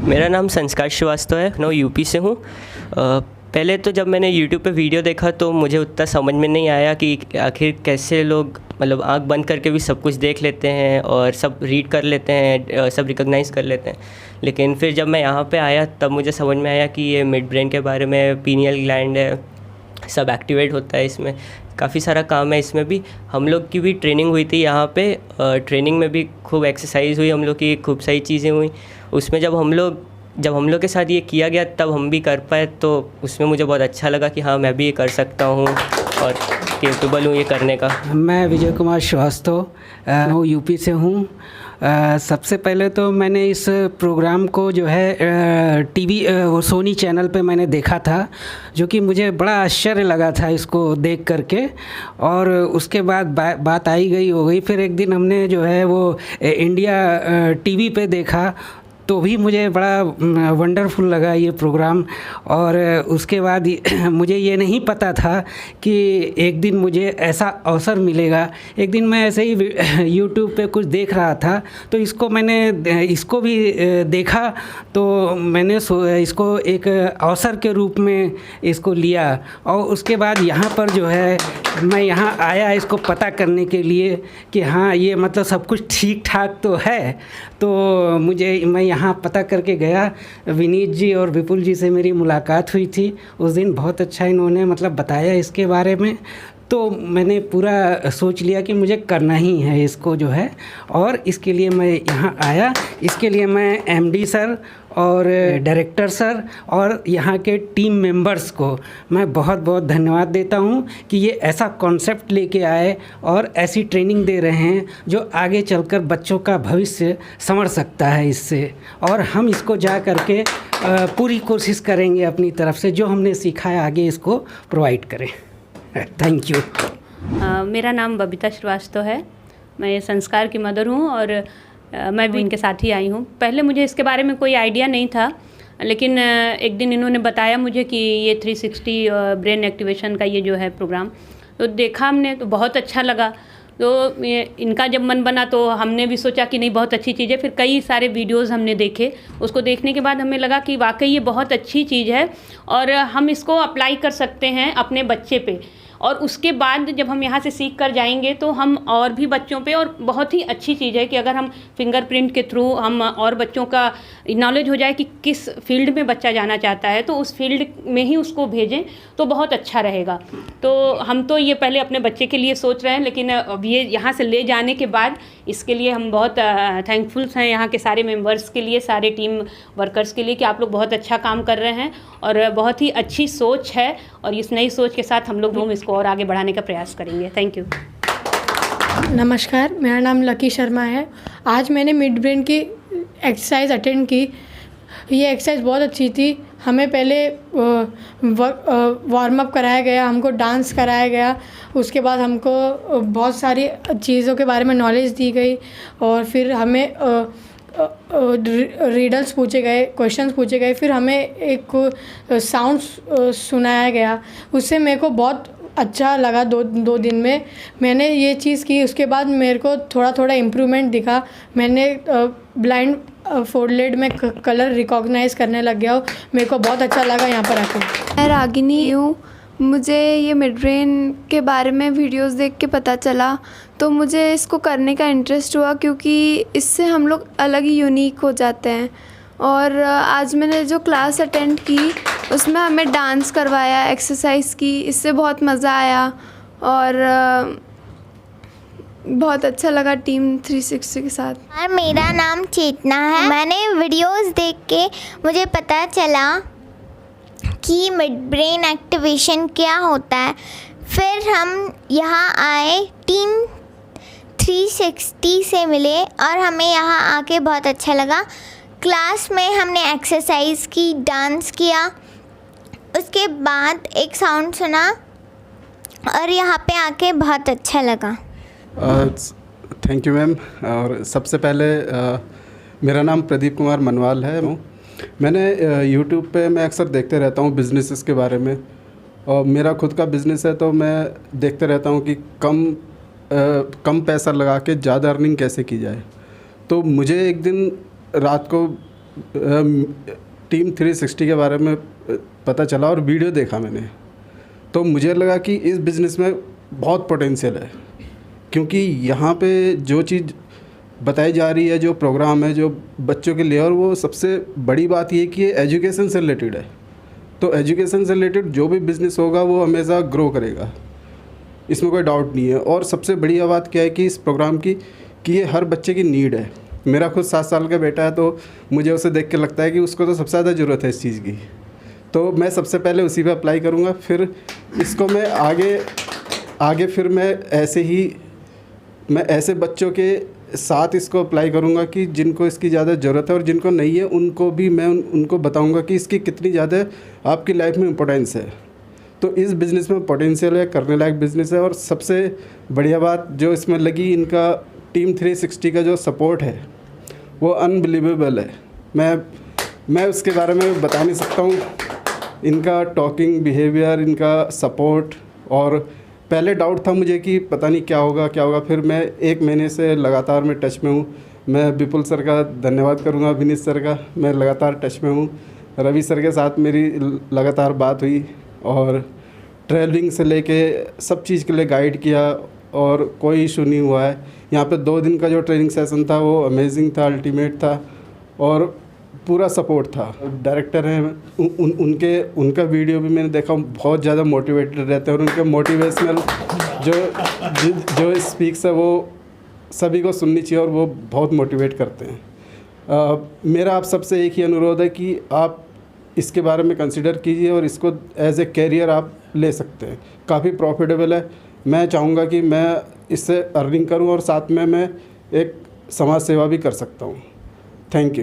मेरा नाम संस्कार श्रीवास्तव है, मैं यूपी से हूँ। पहले तो जब मैंने यूट्यूब पे वीडियो देखा तो मुझे उतना समझ में नहीं आया कि आखिर कैसे लोग मतलब आंख बंद करके भी सब कुछ देख लेते हैं और सब रीड कर लेते हैं, सब रिकॉग्नाइज़ कर लेते हैं। लेकिन फिर जब मैं यहाँ पे आया तब मुझे समझ में आया कि ये मिड ब्रेन के बारे में, पीनियल ग्लैंड है, सब एक्टिवेट होता है इसमें, काफ़ी सारा काम है इसमें भी। हम लोग की भी ट्रेनिंग हुई थी यहाँ पे, ट्रेनिंग में भी खूब एक्सरसाइज हुई हम लोग की, खूब सारी चीज़ें हुई उसमें। जब हम लोग के साथ ये किया गया तब हम भी कर पाए, तो उसमें मुझे बहुत अच्छा लगा कि हाँ मैं भी ये कर सकता हूँ और केपेबल हूँ ये करने का। मैं विजय कुमार श्रीवास्तव यूपी से हूँ। सबसे पहले तो मैंने इस प्रोग्राम को जो है टीवी वो सोनी चैनल पे मैंने देखा था, जो कि मुझे बड़ा आश्चर्य लगा था इसको देख करके। और उसके बाद बात आई गई हो गई। फिर एक दिन हमने जो है वो इंडिया टीवी पे देखा तो भी मुझे बड़ा वंडरफुल लगा ये प्रोग्राम। और उसके बाद मुझे ये नहीं पता था कि एक दिन मुझे ऐसा अवसर मिलेगा। एक दिन मैं ऐसे ही यूट्यूब पे कुछ देख रहा था तो इसको भी देखा, तो मैंने इसको एक अवसर के रूप में इसको लिया। और उसके बाद यहाँ पर जो है मैं यहाँ आया इसको पता करने के लिए कि हाँ ये मतलब सब कुछ ठीक ठाक तो है। तो मैं यहाँ पता करके गया। विनीत जी और विपुल जी से मेरी मुलाकात हुई थी उस दिन। बहुत अच्छा इन्होंने मतलब बताया इसके बारे में। तो मैंने पूरा सोच लिया कि मुझे करना ही है इसको जो है, और इसके लिए मैं यहाँ आया। इसके लिए मैं एमडी सर और डायरेक्टर सर और यहाँ के टीम मेंबर्स को मैं बहुत बहुत धन्यवाद देता हूँ कि ये ऐसा कॉन्सेप्ट लेके आए और ऐसी ट्रेनिंग दे रहे हैं जो आगे चलकर बच्चों का भविष्य संवर सकता है इससे। और हम इसको जा करके पूरी कोशिश करेंगे अपनी तरफ से, जो हमने सीखा है आगे इसको प्रोवाइड करें। Thank you. मेरा नाम बबीता श्रीवास्तव है। मैं संस्कार की मदर हूँ और मैं भी इनके साथ ही आई हूँ। पहले मुझे इसके बारे में कोई आइडिया नहीं था, लेकिन एक दिन इन्होंने बताया मुझे कि ये 360 ब्रेन एक्टिवेशन का ये जो है प्रोग्राम, तो देखा हमने तो बहुत अच्छा लगा। तो इनका जब मन बना तो हमने भी सोचा कि नहीं बहुत अच्छी चीज़ है। फिर कई सारे वीडियोस हमने देखे। उसको देखने के बाद हमें लगा कि वाकई ये बहुत अच्छी चीज़ है और हम इसको अप्लाई कर सकते हैं अपने बच्चे पे। और उसके बाद जब हम यहाँ से सीख कर जाएंगे तो हम और भी बच्चों पे, और बहुत ही अच्छी चीज़ है कि अगर हम फिंगरप्रिंट के थ्रू हम और बच्चों का नॉलेज हो जाए कि किस फील्ड में बच्चा जाना चाहता है तो उस फील्ड में ही उसको भेजें तो बहुत अच्छा रहेगा। तो हम तो ये पहले अपने बच्चे के लिए सोच रहे हैं, लेकिन अब ये यहाँ से ले जाने के बाद इसके लिए हम बहुत थैंकफुल हैं यहाँ के सारे मेम्बर्स के लिए, सारे टीम वर्कर्स के लिए कि आप लोग बहुत अच्छा काम कर रहे हैं और बहुत ही अच्छी सोच है। और इस नई सोच के साथ हम लोग इसको और आगे बढ़ाने का प्रयास करेंगे। Thank you. नमस्कार, मेरा नाम लकी शर्मा है। आज मैंने मिड ब्रेन की एक्सरसाइज अटेंड की। ये एक्सरसाइज बहुत अच्छी थी। हमें पहले वार्म अप कराया गया, हमको डांस कराया गया, उसके बाद हमको बहुत सारी चीज़ों के बारे में नॉलेज दी गई और फिर हमें रीडल्स पूछे गए, क्वेश्चंस पूछे गए, फिर हमें एक साउंड सुनाया गया। उससे मेरे को बहुत अच्छा लगा। दो दिन में मैंने ये चीज़ की। उसके बाद मेरे को थोड़ा थोड़ा इम्प्रूवमेंट दिखा। मैंने ब्लाइंड फोरलेड में कलर रिकॉग्नाइज करने लग गया। मेरे को बहुत अच्छा लगा यहाँ पर आके। मैं रागिनी हूँ। मुझे ये मिड ब्रेन के बारे में वीडियोस देख के पता चला तो मुझे इसको करने का इंटरेस्ट हुआ, क्योंकि इससे हम लोग अलग ही यूनिक हो जाते हैं। और आज मैंने जो क्लास अटेंड की उसमें हमें डांस करवाया, एक्सरसाइज की, इससे बहुत मज़ा आया और बहुत अच्छा लगा टीम 360 के साथ। और मेरा नाम चेतना है। मैंने वीडियोस देख के मुझे पता चला कि मिड ब्रेन एक्टिवेशन क्या होता है। फिर हम यहाँ आए, टीम 360 से मिले और हमें यहाँ आके बहुत अच्छा लगा। क्लास में हमने एक्सरसाइज की, डांस किया, उसके बाद एक साउंड सुना और यहाँ पे आके बहुत अच्छा लगा। Thank you ma'am. और सबसे पहले मेरा नाम प्रदीप कुमार मनवाल है। मैंने यूट्यूब पे मैं अक्सर देखते रहता हूँ बिजनेसेस के बारे में, और मेरा खुद का बिज़नेस है तो मैं देखते रहता हूँ कि कम पैसा लगा के ज़्यादा अर्निंग कैसे की जाए। तो मुझे एक दिन रात को टीम 360 के बारे में पता चला और वीडियो देखा मैंने, तो मुझे लगा कि इस बिज़नेस में बहुत पोटेंशियल है, क्योंकि यहाँ पे जो चीज़ बताई जा रही है, जो प्रोग्राम है जो बच्चों के लिए, और वो सबसे बड़ी बात ये कि ये एजुकेशन से रिलेटेड है। तो एजुकेशन से रिलेटेड जो भी बिज़नेस होगा वो हमेशा ग्रो करेगा, इसमें कोई डाउट नहीं है। और सबसे बढ़िया बात क्या है कि इस प्रोग्राम की कि ये हर बच्चे की नीड है। मेरा खुद 7 साल का बेटा है, तो मुझे उसे देख के लगता है कि उसको तो सबसे ज़्यादा ज़रूरत है इस चीज़ की, तो मैं सबसे पहले उसी पे अप्लाई करूँगा। फिर इसको मैं आगे फिर मैं ऐसे बच्चों के साथ इसको अप्लाई करूँगा कि जिनको इसकी ज़्यादा ज़रूरत है, और जिनको नहीं है उनको भी मैं उनको बताऊँगा कि इसकी कितनी ज़्यादा आपकी लाइफ में इम्पोर्टेंस है। तो इस बिज़नेस में पोटेंशियल है, करने लायक बिज़नेस है। और सबसे बढ़िया बात जो इसमें लगी, इनका टीम 360 का जो सपोर्ट है वो अनबिलीवेबल है। मैं उसके बारे में बता नहीं सकता हूँ। इनका टॉकिंग बिहेवियर, इनका सपोर्ट, और पहले डाउट था मुझे कि पता नहीं क्या होगा। फिर मैं 1 महीने से लगातार मैं टच में हूँ। मैं विपुल सर का धन्यवाद करूँगा, विनीत सर का, मैं लगातार टच में हूँ। रवि सर के साथ मेरी लगातार बात हुई, और ट्रैवलिंग से लेके सब चीज़ के लिए गाइड किया, और कोई इशू नहीं हुआ है। यहाँ पे 2 दिन का जो ट्रेनिंग सेशन था वो अमेजिंग था, अल्टीमेट था, और पूरा सपोर्ट था। डायरेक्टर हैं उनका वीडियो भी मैंने देखा, बहुत ज़्यादा मोटिवेटेड रहते हैं, और उनके मोटिवेशनल जो स्पीक्स है वो सभी को सुननी चाहिए, और वो बहुत मोटिवेट करते हैं। मेरा आप सबसे एक ही अनुरोध है कि आप इसके बारे में कंसिडर कीजिए, और इसको एज ए कैरियर आप ले सकते हैं। काफ़ी प्रॉफिटेबल है। मैं चाहूँगा कि मैं इससे अर्निंग करूँ, और साथ में मैं एक समाज सेवा भी कर सकता हूँ। Thank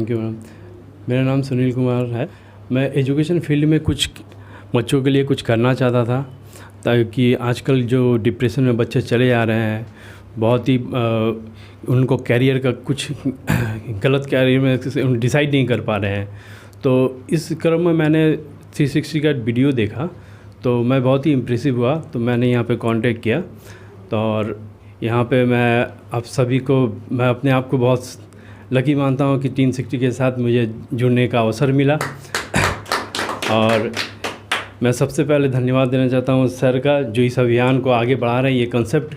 you ma'am. मेरा नाम सुनील कुमार है। मैं एजुकेशन फील्ड में कुछ बच्चों के लिए कुछ करना चाहता था, ताकि आजकल जो डिप्रेशन में बच्चे चले जा रहे हैं, बहुत ही उनको कैरियर का कुछ गलत कैरियर में डिसाइड नहीं कर पा रहे हैं। तो इस क्रम में मैंने 360 का वीडियो देखा, तो मैं बहुत ही इम्प्रेसिव हुआ, तो मैंने यहाँ पे कांटेक्ट किया। तो और यहाँ पे मैं आप सभी को, मैं अपने आप को बहुत लकी मानता हूँ कि 360 के साथ मुझे जुड़ने का अवसर मिला। और मैं सबसे पहले धन्यवाद देना चाहता हूँ सर का, जो इस अभियान को आगे बढ़ा रहे हैं। ये कंसेप्ट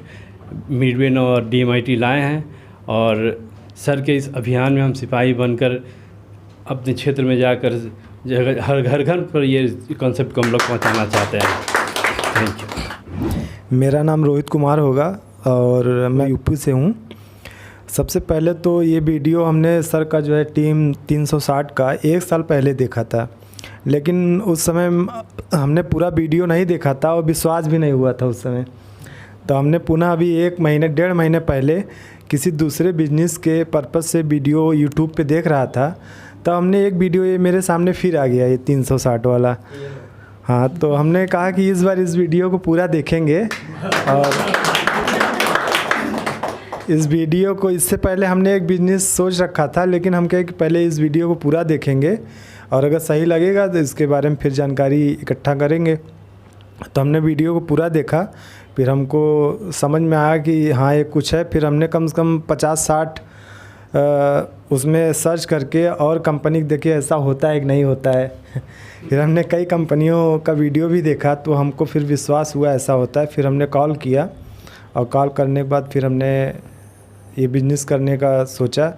मिडवेन और DMIT लाए हैं, और सर के इस अभियान में हम सिपाही बनकर अपने क्षेत्र में जाकर हर घर पर ये कॉन्सेप्ट को हम लोग पहुँचाना चाहते हैं। Thank you. मेरा नाम रोहित कुमार होगा, और मैं यूपी से हूँ। सबसे पहले तो ये वीडियो हमने सर का जो है टीम 360 का 1 साल पहले देखा था, लेकिन उस समय हमने पूरा वीडियो नहीं देखा था, और विश्वास भी नहीं हुआ था उस समय। तो हमने पुनः अभी 1-1.5 महीने पहले किसी दूसरे बिजनेस के पर्पज़ से वीडियो यूट्यूब पे देख रहा था, तो हमने एक वीडियो ये मेरे सामने फिर आ गया, ये 360 वाला। हाँ, तो हमने कहा कि इस बार इस वीडियो को पूरा देखेंगे। और इस वीडियो को, इससे पहले हमने एक बिज़नेस सोच रखा था, लेकिन हम कहे कि पहले इस वीडियो को पूरा देखेंगे, और अगर सही लगेगा तो इसके बारे में फिर जानकारी इकट्ठा करेंगे। तो हमने वीडियो को पूरा देखा, फिर हमको समझ में आया कि हाँ ये कुछ है। फिर हमने कम से कम 50-60 उसमें सर्च करके और कंपनी देखे ऐसा होता है कि नहीं होता है। फिर हमने कई कंपनियों का वीडियो भी देखा, तो हमको फिर विश्वास हुआ ऐसा होता है। फिर हमने कॉल किया, और कॉल करने के बाद फिर हमने ये बिज़नेस करने का सोचा।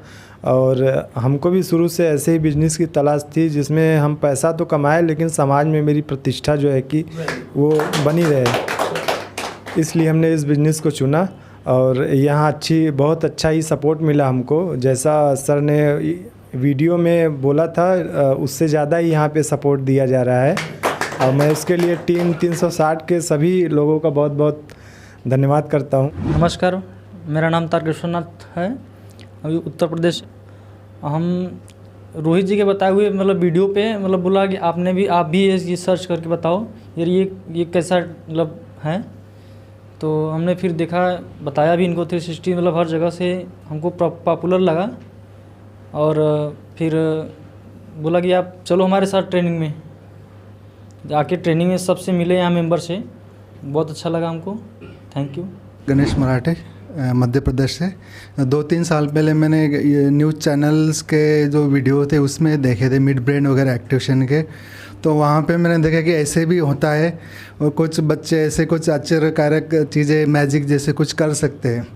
और हमको भी शुरू से ऐसे ही बिज़नेस की तलाश थी, जिसमें हम पैसा तो कमाए, लेकिन समाज में मेरी प्रतिष्ठा जो है कि वो बनी रहे। इसलिए हमने इस बिज़नेस को चुना, और यहाँ बहुत अच्छा ही सपोर्ट मिला हमको। जैसा सर ने वीडियो में बोला था, उससे ज़्यादा ही यहाँ पे सपोर्ट दिया जा रहा है, और मैं उसके लिए टीम 360 के सभी लोगों का बहुत बहुत धन्यवाद करता हूँ। नमस्कार, मेरा नाम तारकेश्वरनाथ है, अभी उत्तर प्रदेश। हम रोहित जी के बताए हुए वीडियो पे बोला कि आप भी ये सर्च करके बताओ यार ये कैसा है। तो हमने फिर देखा, बताया भी इनको 360 हर जगह से हमको पॉपुलर लगा, और फिर बोला कि आप चलो हमारे साथ ट्रेनिंग में। आके ट्रेनिंग में सबसे मिले यहाँ मेंबर से, बहुत अच्छा लगा हमको। Thank you. गणेश मराठे, मध्य प्रदेश से। 2-3 साल पहले मैंने ये न्यूज़ चैनल्स के जो वीडियो थे उसमें देखे थे मिड ब्रेन वगैरह एक्टिवेशन के, तो वहाँ पे मैंने देखा कि ऐसे भी होता है और कुछ बच्चे ऐसे कुछ आश्चर्यकारक चीज़ें मैजिक जैसे कुछ कर सकते हैं।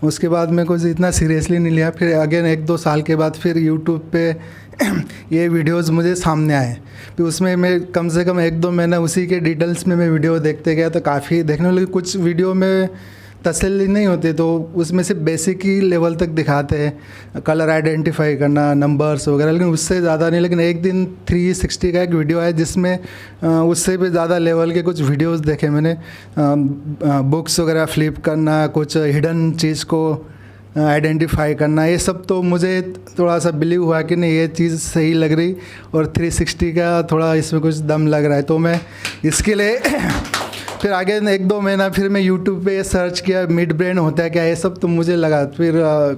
उसके बाद मैं कुछ इतना सीरियसली नहीं लिया। फिर अगेन 1-2 साल के बाद फिर यूट्यूब पे ये वीडियोस मुझे सामने आए, फिर उसमें मैं कम से कम 1-2 महीना उसी के डिटेल्स में मैं वीडियो देखते गया, तो काफ़ी देखने में लगे। कुछ वीडियो में तसल्ली नहीं होती, तो उसमें से बेसिक ही लेवल तक दिखाते हैं, कलर आइडेंटिफाई करना, नंबर्स वगैरह, लेकिन उससे ज़्यादा नहीं। लेकिन एक दिन 360 का एक वीडियो है जिसमें उससे भी ज़्यादा लेवल के कुछ वीडियोस देखे मैंने। बुक्स वगैरह फ्लिप करना, कुछ हिडन चीज़ को आइडेंटिफाई करना, ये सब तो मुझे थोड़ा सा बिलीव हुआ कि नहीं ये चीज़ सही लग रही और 360 का थोड़ा इसमें कुछ दम लग रहा है। तो मैं इसके लिए फिर आगे 1-2 महीना फिर मैं यूट्यूब पे सर्च किया मिड ब्रेन होता है क्या, ये सब तो मुझे लगा। फिर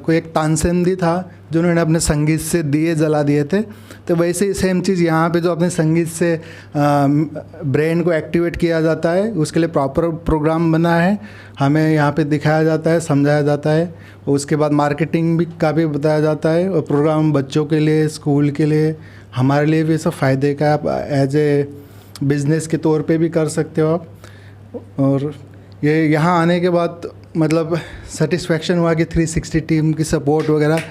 कोई एक तानसेन दी था जिन्होंने अपने संगीत से दिए जला दिए थे, तो वैसे ही सेम चीज़ यहाँ पे जो अपने संगीत से ब्रेन को एक्टिवेट किया जाता है, उसके लिए प्रॉपर प्रोग्राम बना है, हमें यहाँ पे दिखाया जाता है, समझाया जाता है। उसके बाद मार्केटिंग भी का भी बताया जाता है, और प्रोग्राम बच्चों के लिए, स्कूल के लिए, हमारे लिए भी सब फ़ायदे का आप एज ए बिज़नेस के तौर पे भी कर सकते हो आप। और ये यहाँ आने के बाद मतलब सेटिस्फेक्शन हुआ कि 360 टीम की सपोर्ट वगैरह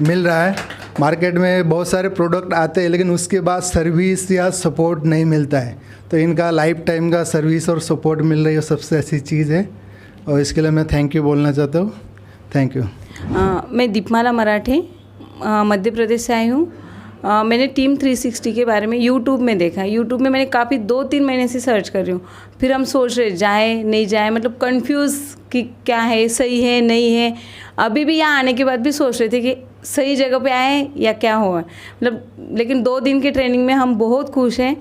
मिल रहा है। मार्केट में बहुत सारे प्रोडक्ट आते हैं लेकिन उसके बाद सर्विस या सपोर्ट नहीं मिलता है, तो इनका लाइफ टाइम का सर्विस और सपोर्ट मिल रही है, सबसे अच्छी चीज़ है, और इसके लिए मैं थैंक यू बोलना चाहता हूँ। Thank you. मैं दीपमाला मराठे मध्य प्रदेश से आई हूँ। मैंने टीम 360 के बारे में यूट्यूब में देखा। यूट्यूब में मैंने काफ़ी 2-3 महीने से सर्च कर रही हूँ। फिर हम सोच रहे जाए नहीं जाए, मतलब कंफ्यूज कि क्या है, सही है नहीं है। अभी भी यहाँ आने के बाद भी सोच रहे थे कि सही जगह पे आए या क्या हुआ, मतलब लेकिन 2 दिन की ट्रेनिंग में हम बहुत खुश हैं।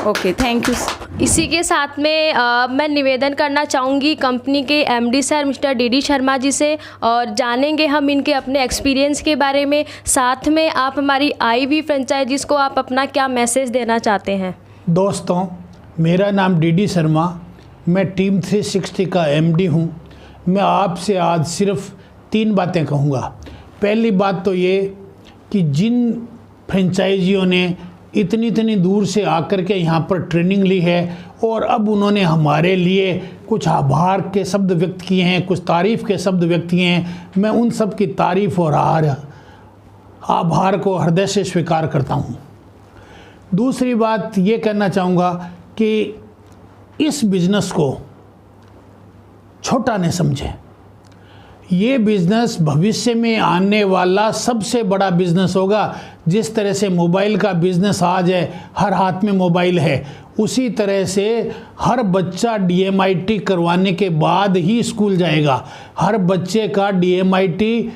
Okay, thank you. इसी के साथ में मैं निवेदन करना चाहूँगी कंपनी के MD sir mister D Sharma ji से, और जानेंगे हम इनके अपने एक्सपीरियंस के बारे में। साथ में आप हमारी आईवी फ्रेंचाइजीज़ को आप अपना क्या मैसेज देना चाहते हैं? दोस्तों, मेरा नाम डी शर्मा, मैं टीम 360 का एमडी हूँ। मैं आपसे आज सिर्फ 3 बातें कहूँगा। पहली बात तो ये कि जिन फ्रेंचाइजियों ने इतनी दूर से आकर के यहाँ पर ट्रेनिंग ली है और अब उन्होंने हमारे लिए कुछ आभार के शब्द व्यक्त किए हैं, कुछ तारीफ़ के शब्द व्यक्त किए हैं, मैं उन सब की तारीफ़ और आभार को हृदय से स्वीकार करता हूँ। दूसरी बात ये कहना चाहूँगा कि इस बिज़नेस को छोटा न समझें। ये बिज़नेस भविष्य में आने वाला सबसे बड़ा बिज़नेस होगा। जिस तरह से मोबाइल का बिज़नेस आज है, हर हाथ में मोबाइल है, उसी तरह से हर बच्चा DMIT करवाने के बाद ही स्कूल जाएगा। हर बच्चे का DMIT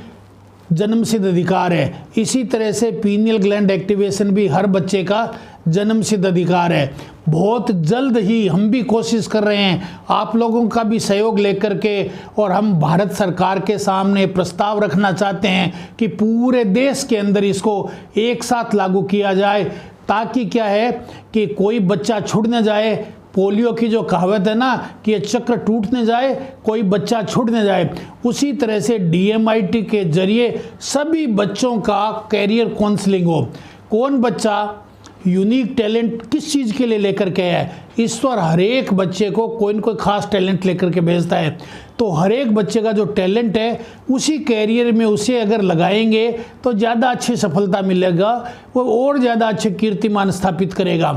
जन्मसिद्ध अधिकार है। इसी तरह से पीनियल ग्लैंड एक्टिवेशन भी हर बच्चे का जन्मसिद्ध अधिकार है। बहुत जल्द ही हम भी कोशिश कर रहे हैं आप लोगों का भी सहयोग लेकर के, और हम भारत सरकार के सामने प्रस्ताव रखना चाहते हैं कि पूरे देश के अंदर इसको एक साथ लागू किया जाए, ताकि क्या है कि कोई बच्चा छूट न जाए। पोलियो की जो कहावत है ना कि ये चक्र टूट न जाए, कोई बच्चा छूट न जाए, उसी तरह से DMIT के जरिए सभी बच्चों का कैरियर काउंसलिंग हो। कौन बच्चा यूनिक टैलेंट किस चीज़ के लिए लेकर के आया है, ईश्वर हर एक बच्चे को कोई न कोई ख़ास टैलेंट लेकर के भेजता है। तो हर एक बच्चे का जो टैलेंट है उसी कैरियर में उसे अगर लगाएंगे तो ज़्यादा अच्छी सफलता मिलेगा, वो और ज़्यादा अच्छे कीर्तिमान स्थापित करेगा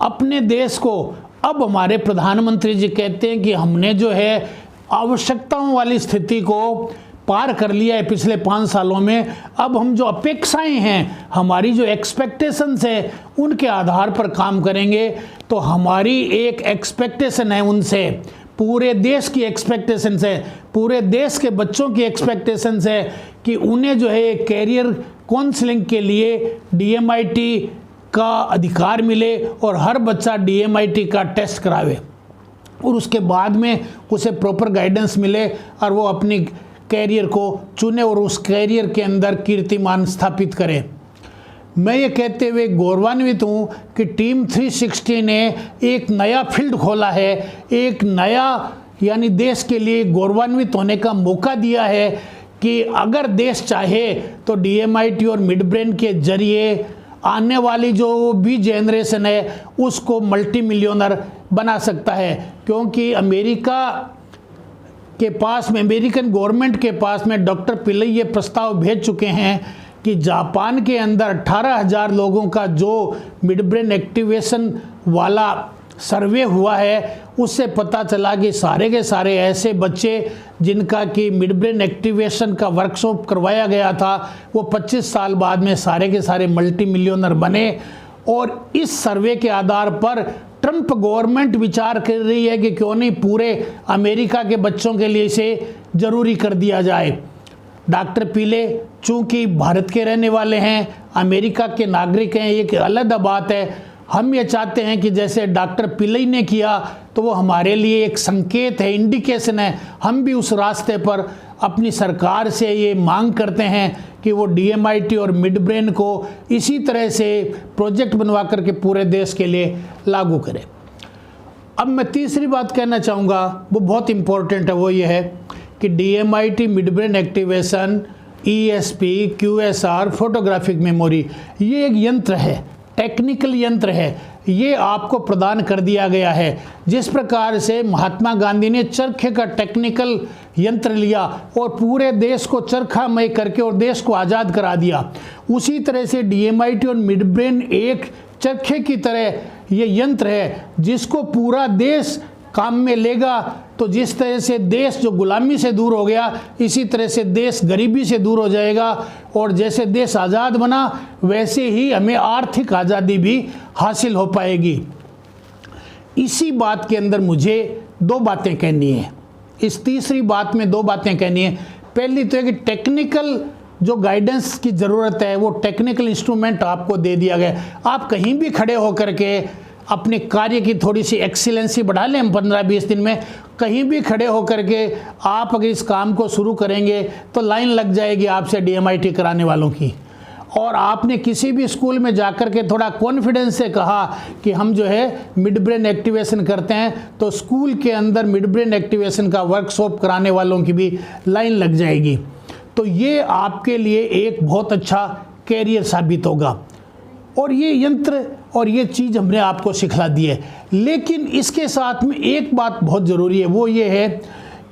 अपने देश को। अब हमारे प्रधानमंत्री जी कहते हैं कि हमने जो है आवश्यकताओं वाली स्थिति को पार कर लिया है पिछले 5 सालों में। अब हम जो अपेक्षाएं हैं, हमारी जो एक्सपेक्टेशंस है, उनके आधार पर काम करेंगे। तो हमारी एक एक्सपेक्टेशन है उनसे, पूरे देश की एक्सपेक्टेशंस है, पूरे देश के बच्चों की एक्सपेक्टेशंस है कि उन्हें जो है कैरियर काउंसलिंग के लिए DMIT का अधिकार मिले और हर बच्चा DMIT का टेस्ट करावे और उसके बाद में उसे प्रॉपर गाइडेंस मिले और वो अपनी कैरियर को चुने और उस कैरियर के अंदर कीर्तिमान स्थापित करे। मैं ये कहते हुए गौरवान्वित हूँ कि टीम 360 ने एक नया फील्ड खोला है, एक नया यानी देश के लिए गौरवान्वित होने का मौका दिया है कि अगर देश चाहे तो DMIT और मिड ब्रेन के जरिए आने वाली जो भी जनरेशन है उसको मल्टी मिलियनर बना सकता है। क्योंकि अमेरिका के पास में, अमेरिकन गवर्नमेंट के पास में डॉक्टर पिल्लई ये प्रस्ताव भेज चुके हैं कि जापान के अंदर 18,000 लोगों का जो मिड ब्रेन एक्टिवेशन वाला सर्वे हुआ है उससे पता चला कि सारे के सारे ऐसे बच्चे जिनका कि मिड ब्रेन एक्टिवेशन का वर्कशॉप करवाया गया था वो 25 साल बाद में सारे के सारे मल्टी मिलियनर बने। और इस सर्वे के आधार पर ट्रंप गवर्नमेंट विचार कर रही है कि क्यों नहीं पूरे अमेरिका के बच्चों के लिए इसे ज़रूरी कर दिया जाए। डॉक्टर पिल्ले चूँकि भारत के रहने वाले हैं, अमेरिका के नागरिक हैं, एक अलग बात है। हम ये चाहते हैं कि जैसे डॉक्टर पिल्लई ने किया तो वो हमारे लिए एक संकेत है, इंडिकेशन है। हम भी उस रास्ते पर अपनी सरकार से ये मांग करते हैं कि वो DMIT और मिड ब्रेन को इसी तरह से प्रोजेक्ट बनवा करके पूरे देश के लिए लागू करें। अब मैं तीसरी बात कहना चाहूँगा, वो बहुत इम्पोर्टेंट है, वो ये है कि DMIT mid brain activation, ESP, QSR, photographic memory, ये एक यंत्र है, टेक्निकल यंत्र है। ये आपको प्रदान कर दिया गया है। जिस प्रकार से महात्मा गांधी ने चरखे का टेक्निकल यंत्र लिया और पूरे देश को चरखामय करके और देश को आज़ाद करा दिया, उसी तरह से DMIT और मिड ब्रेन एक चरखे की तरह ये यंत्र है जिसको पूरा देश काम में लेगा। तो जिस तरह से देश जो गुलामी से दूर हो गया, इसी तरह से देश गरीबी से दूर हो जाएगा। और जैसे देश आज़ाद बना वैसे ही हमें आर्थिक आज़ादी भी हासिल हो पाएगी। इसी बात के अंदर मुझे दो बातें कहनी है, इस तीसरी बात में दो बातें कहनी है। पहली तो है कि टेक्निकल जो गाइडेंस की ज़रूरत है वो टेक्निकल इंस्ट्रूमेंट आपको दे दिया गया। आप कहीं भी खड़े होकर के अपने कार्य की थोड़ी सी एक्सीलेंसी बढ़ा लें, हम 15-20 दिन में कहीं भी खड़े होकर के आप अगर इस काम को शुरू करेंगे तो लाइन लग जाएगी आपसे DMIT कराने वालों की। और आपने किसी भी स्कूल में जाकर के थोड़ा कॉन्फिडेंस से कहा कि हम जो है मिड ब्रेन एक्टिवेशन करते हैं, तो स्कूल के अंदर मिड ब्रेन एक्टिवेशन का वर्कशॉप कराने वालों की भी लाइन लग जाएगी। तो ये आपके लिए एक बहुत अच्छा कैरियर साबित होगा। और ये यंत्र और ये चीज़ हमने आपको सिखला दी है। लेकिन इसके साथ में एक बात बहुत ज़रूरी है, वो ये है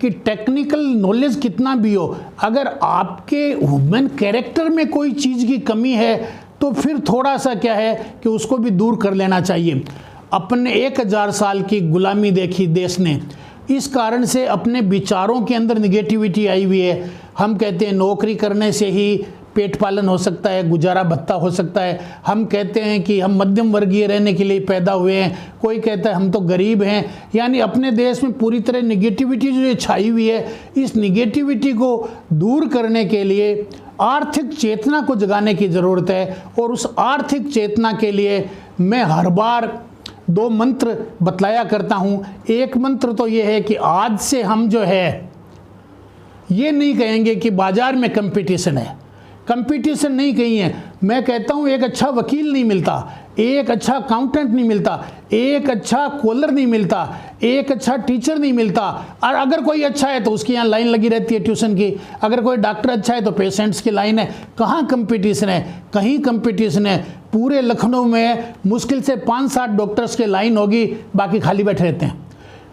कि टेक्निकल नॉलेज कितना भी हो, अगर आपके ह्यूमन कैरेक्टर में कोई चीज़ की कमी है तो फिर थोड़ा सा क्या है कि उसको भी दूर कर लेना चाहिए। अपने 1000 साल की गुलामी देखी देश ने, इस कारण से अपने विचारों के अंदर निगेटिविटी आई हुई है। हम कहते हैं नौकरी करने से ही पेट पालन हो सकता है, गुजारा भत्ता हो सकता है। हम कहते हैं कि हम मध्यम वर्गीय रहने के लिए पैदा हुए हैं, कोई कहता है हम तो गरीब हैं। यानी अपने देश में पूरी तरह निगेटिविटी जो छाई हुई है, इस निगेटिविटी को दूर करने के लिए आर्थिक चेतना को जगाने की ज़रूरत है। और उस आर्थिक चेतना के लिए मैं हर बार 2 मंत्र बतलाया करता हूँ। एक मंत्र तो ये है कि आज से हम जो है ये नहीं कहेंगे कि बाज़ार में कंपटीशन है, कंपटीशन नहीं कही है। मैं कहता हूँ एक अच्छा वकील नहीं मिलता, एक अच्छा अकाउंटेंट नहीं मिलता, एक अच्छा कॉलर नहीं मिलता, एक अच्छा टीचर नहीं मिलता। और अगर कोई अच्छा है तो उसकी यहाँ लाइन लगी रहती है ट्यूशन की। अगर कोई डॉक्टर अच्छा है तो पेशेंट्स की लाइन है। कहाँ कंपटीशन है? कहीं कंपटीशन है। पूरे लखनऊ में मुश्किल से 5-7 डॉक्टर्स की लाइन होगी, बाकी खाली बैठे रहते हैं।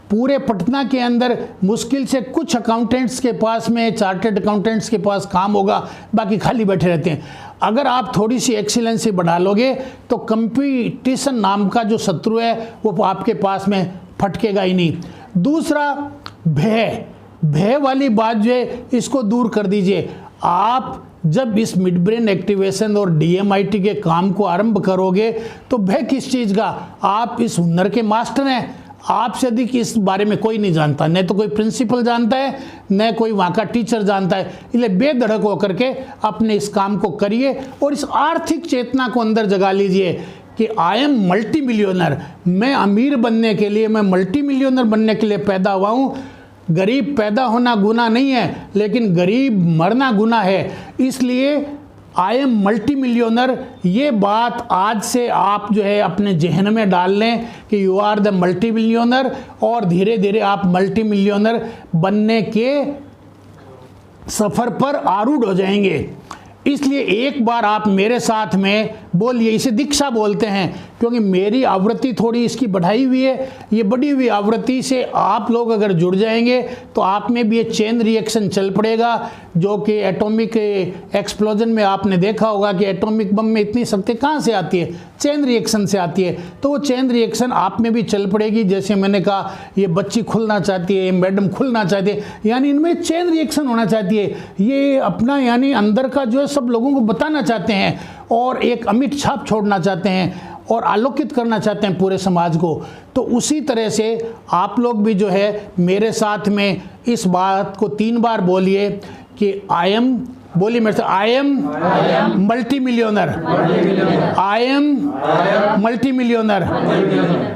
पूरे पटना के अंदर मुश्किल से कुछ अकाउंटेंट्स के पास में, चार्टर्ड अकाउंटेंट्स के पास काम होगा, बाकी खाली बैठे रहते हैं। अगर आप थोड़ी सी एक्सीलेंसी बढ़ा लोगे तो कंपटीशन नाम का जो शत्रु है वो आपके पास में फटकेगा ही नहीं। दूसरा भय वाली बात जो है इसको दूर कर दीजिए। आप जब इस मिड ब्रेन एक्टिवेशन और DMIT के काम को आरंभ करोगे तो भय किस चीज़ का? आप इस हुनर के मास्टर हैं। आपसे अधिक इस बारे में कोई नहीं जानता, न तो कोई प्रिंसिपल जानता है, न कोई वहाँ का टीचर जानता है। इसलिए बेधड़क होकर के अपने इस काम को करिए और इस आर्थिक चेतना को अंदर जगा लीजिए कि आई एम मल्टी मिलियनर। मैं अमीर बनने के लिए, मैं मल्टी मिलियनर बनने के लिए पैदा हुआ हूँ। गरीब पैदा होना गुनाह नहीं है, लेकिन गरीब मरना गुनाह है। इसलिए आई एम मल्टी मिलियनर, ये बात आज से आप जो है अपने जहन में डाल लें कि you are the multimillionaire, और धीरे धीरे आप मल्टी मिलियनर बनने के सफ़र पर आरूढ़ हो जाएंगे। इसलिए एक बार आप मेरे साथ में बोलिए, इसे दीक्षा बोलते हैं क्योंकि मेरी आवृत्ति थोड़ी इसकी बढ़ाई हुई है, ये बढ़ी हुई आवृत्ति से आप लोग अगर जुड़ जाएंगे तो आप में भी ये चेन रिएक्शन चल पड़ेगा, जो कि एटॉमिक एक्सप्लोजन में आपने देखा होगा कि एटॉमिक बम में इतनी शक्ति कहाँ से आती है, चेन रिएक्शन से आती है। तो वो चेन रिएक्शन आप में भी चल पड़ेगी। जैसे मैंने कहा ये बच्ची खुलना चाहती है, ये मैडम खुलना चाहती है, यानी इनमें चेन रिएक्शन होना चाहती है, ये अपना यानी अंदर का जो है सब लोगों को बताना चाहते हैं और एक अमिट छाप छोड़ना चाहते हैं और आलोकित करना चाहते हैं पूरे समाज को। तो उसी तरह से आप लोग भी जो है मेरे साथ में इस बात को 3 बार बोलिए कि आई एम, बोलिए मेरे से, I am multi millionaire, I am multi millionaire,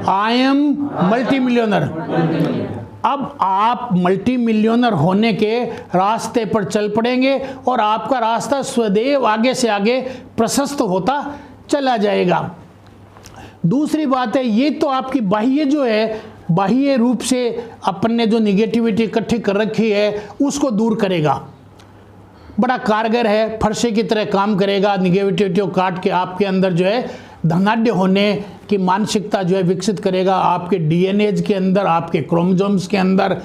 I am multi millionaire. अब आप मल्टी मिलियनर होने के रास्ते पर चल पड़ेंगे और आपका रास्ता सदैव आगे से आगे प्रशस्त होता चला जाएगा। दूसरी बात है, ये तो आपकी बाह्य जो है, बाह्य रूप से अपन ने जो निगेटिविटी इकट्ठी कर रखी है उसको दूर करेगा, बड़ा कारगर है, फरसे की तरह काम करेगा। निगेटिविटी को काट के आपके अंदर जो है धनाढ़ होने की मानसिकता जो है विकसित करेगा। आपके डीएनएज के अंदर, आपके क्रोमोसोम्स के अंदर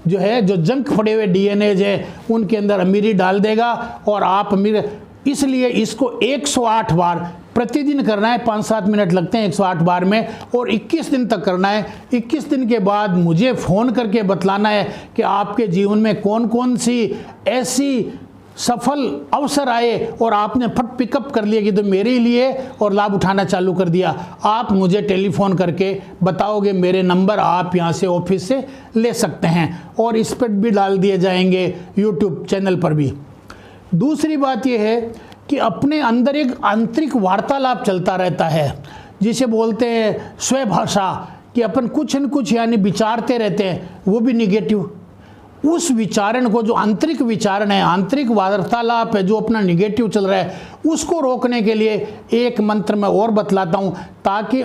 जो है जो जंक पड़े हुए डीएनएज है उनके अंदर अमीरी डाल देगा और आप अमीर। इसलिए इसको 108 बार प्रतिदिन करना है, 5-7 मिनट लगते हैं 108 बार में, और 21 दिन तक करना है। 21 दिन के बाद मुझे फ़ोन करके बतलाना है कि आपके जीवन में कौन कौन सी ऐसी सफल अवसर आए और आपने फट पिकअप कर लिया कि तो मेरे लिए और लाभ उठाना चालू कर दिया। आप मुझे टेलीफोन करके बताओगे, मेरे नंबर आप यहाँ से ऑफिस से ले सकते हैं और इस पर भी डाल दिए जाएंगे यूट्यूब चैनल पर भी। दूसरी बात यह है कि अपने अंदर एक आंतरिक वार्तालाप चलता रहता है, जिसे बोलते हैं स्वभाषा, कि अपन कुछ न कुछ यानी विचारते रहते हैं, वो भी निगेटिव। उस विचारण को, जो आंतरिक विचारण है, आंतरिक वार्तालाप है, जो अपना निगेटिव चल रहा है, उसको रोकने के लिए एक मंत्र मैं और बतलाता हूँ, ताकि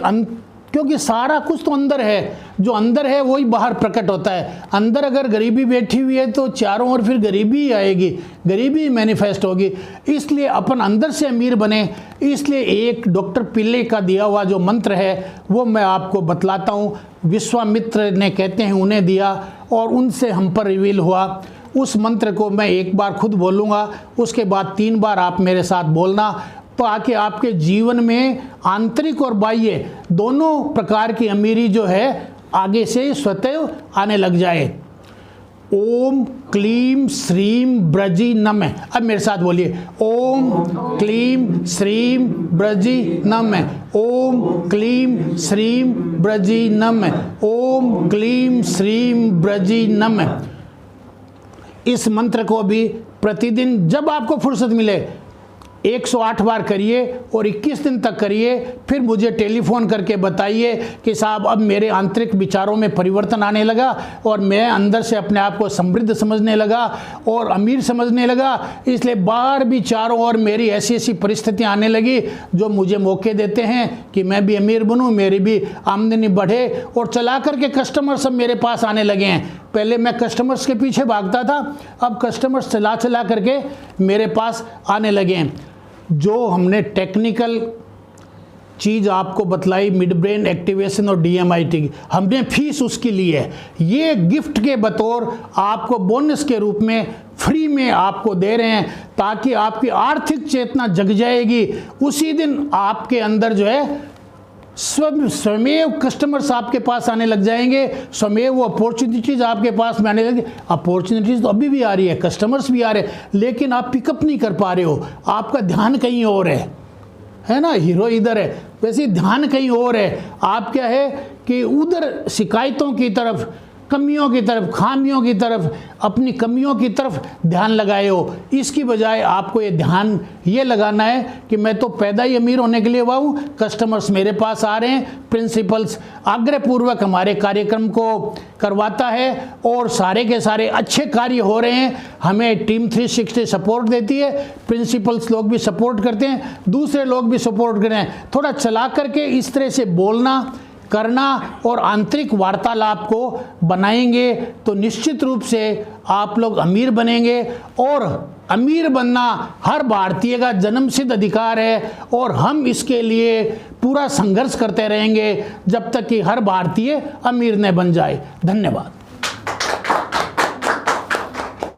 क्योंकि सारा कुछ तो अंदर है, जो अंदर है वही बाहर प्रकट होता है। अंदर अगर गरीबी बैठी हुई है तो चारों ओर फिर गरीबी ही आएगी, गरीबी मैनिफेस्ट होगी। इसलिए अपन अंदर से अमीर बने। इसलिए एक डॉक्टर पिल्ले का दिया हुआ जो मंत्र है वो मैं आपको बतलाता हूँ। विश्वामित्र ने कहते हैं उन्हें दिया और उनसे हम पर रिवील हुआ। उस मंत्र को मैं एक बार खुद बोलूँगा, उसके बाद 3 बार आप मेरे साथ बोलना, ताकि आपके जीवन में आंतरिक और बाह्य दोनों प्रकार की अमीरी जो है आगे से स्वतः आने लग जाए। ओम क्लीम श्रीम ब्रजी नमः। अब मेरे साथ बोलिए, ओम क्लीम श्रीम ब्रजी नमः, ओम क्लीम श्रीम ब्रजी नमः, ओम क्लीम श्रीम ब्रजी नमः। इस मंत्र को भी प्रतिदिन जब आपको फुर्सत मिले 108 बार करिए और 21 दिन तक करिए। फिर मुझे टेलीफोन करके बताइए कि साहब अब मेरे आंतरिक विचारों में परिवर्तन आने लगा और मैं अंदर से अपने आप को समृद्ध समझने लगा और अमीर समझने लगा। इसलिए बाहर भी चारों ओर मेरी ऐसी ऐसी परिस्थितियां आने लगी जो मुझे मौके देते हैं कि मैं भी अमीर बनूं, मेरी भी आमदनी बढ़े, और चला करके कस्टमर सब मेरे पास आने लगे हैं। पहले मैं कस्टमर्स के पीछे भागता था, अब कस्टमर्स चला चला करके मेरे पास आने लगे हैं। जो हमने टेक्निकल चीज़ आपको बतलाई, मिड ब्रेन एक्टिवेशन और DMIT की, हमने फीस उसकी ली है। ये गिफ्ट के बतौर आपको बोनस के रूप में फ्री में आपको दे रहे हैं, ताकि आपकी आर्थिक चेतना जग जाएगी। उसी दिन आपके अंदर जो है स्वमेव कस्टमर्स आपके पास आने लग जाएंगे, स्वमेव वो अपॉर्चुनिटीज़ आपके पास में आने लगे। अपॉर्चुनिटीज़ तो अभी भी आ रही है, कस्टमर्स भी आ रहे हैं, लेकिन आप पिकअप नहीं कर पा रहे हो, आपका ध्यान कहीं और है ना। हीरो इधर है, वैसे ध्यान कहीं और है। आप क्या है कि उधर शिकायतों की तरफ, कमियों की तरफ, खामियों की तरफ, अपनी कमियों की तरफ ध्यान लगाए हो। इसकी बजाय आपको ये ध्यान ये लगाना है कि मैं तो पैदा ही अमीर होने के लिए हुआ हूँ, कस्टमर्स मेरे पास आ रहे हैं, प्रिंसिपल्स आग्रहपूर्वक हमारे कार्यक्रम को करवाता है और सारे के सारे अच्छे कार्य हो रहे हैं। हमें टीम 360 सपोर्ट देती है, प्रिंसिपल्स लोग भी सपोर्ट करते हैं, दूसरे लोग भी सपोर्ट कर रहे हैं। थोड़ा चला करके इस तरह से बोलना करना और आंतरिक वार्तालाप को बनाएंगे तो निश्चित रूप से आप लोग अमीर बनेंगे। और अमीर बनना हर भारतीय का जन्मसिद्ध अधिकार है और हम इसके लिए पूरा संघर्ष करते रहेंगे जब तक कि हर भारतीय अमीर न बन जाए। धन्यवाद।